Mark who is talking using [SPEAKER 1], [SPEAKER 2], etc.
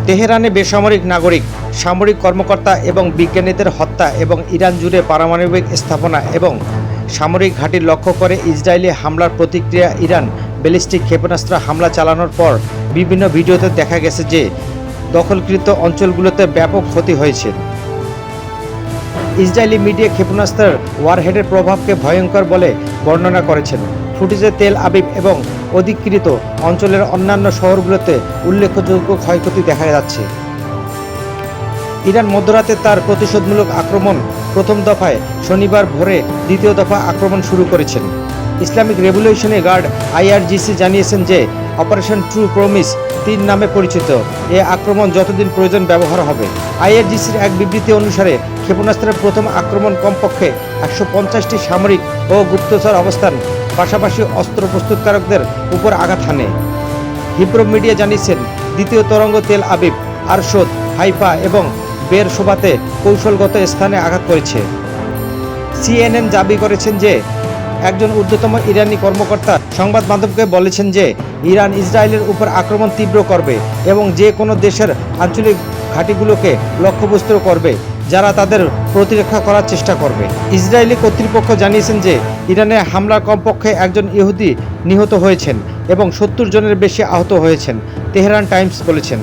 [SPEAKER 1] তেহরানে বেসামরিক নাগরিক, সামরিক কর্মকর্তা এবং বিজ্ঞানীদের হত্যা এবং ইরান জুড়ে পারমাণবিক স্থাপনা এবং সামরিক ঘাঁটি লক্ষ্য করে ইসরায়েলি হামলার প্রতিক্রিয়া। ইরান ব্যালিস্টিক ক্ষেপণাস্ত্র হামলা চালানোর পর বিভিন্ন ভিডিওতে দেখা গেছে যে দখলকৃত অঞ্চলগুলোতে ব্যাপক ক্ষতি হয়েছে। ইসরায়েলি মিডিয়া ক্ষেপণাস্ত্রের ওয়ারহেডের প্রভাবকে ভয়ঙ্কর বলে বর্ণনা করেছেন। ফুটেজে তেল আবিব এবং অধিকৃত অঞ্চলের অন্যান্য শহরগুলোতে উল্লেখযোগ্য ক্ষয়ক্ষতি দেখা যাচ্ছে। ইরান মধ্যরাতে তার প্রতিশোধমূলক আক্রমণ প্রথম দফায় শনিবার ভোরে দ্বিতীয় দফা আক্রমণ শুরু করেছেন। ইসলামিক রেভলিউশনারি গার্ড IRGC জানিয়েছেন যে অপারেশন ট্রু প্রমিস 3 নামে পরিচিত এ আক্রমণ যতদিন প্রয়োজন ব্যবহার হবে। IRGCর এক বিবৃতি অনুসারে ক্ষেপণাস্ত্রের প্রথম আক্রমণ কমপক্ষে 150টি সামরিক ও গুপ্তচর অবস্থান পাশাপাশি অস্ত্র প্রস্তুতকারকদের উপর আঘাত হানে। হিব্রু মিডিয়া জানিয়েছেন দ্বিতীয় তরঙ্গ তেল আবিব, আরশোদ, হাইফা এবং বের শোবাতে কৌশলগত স্থানে আঘাত করেছে। CNN দাবি করেছেন যে একজন ঊর্ধ্বতম ইরানি কর্মকর্তা সংবাদ মাধ্যমকে বলেছেন যে ইরান ইসরায়েলের উপর আক্রমণ তীব্র করবে এবং যে কোনো দেশের আঞ্চলিক ঘাঁটিগুলোকে লক্ষ্যবস্তু করবে যারা তাদের প্রতিরক্ষা করার চেষ্টা করবে। ইসরায়েলি কর্তৃপক্ষ জানিয়েছেন যে ইরানে হামলার কমপক্ষে একজন ইহুদি নিহত হয়েছেন এবং 70 জনের বেশি আহত হয়েছেন, তেহরান টাইমস বলেছেন।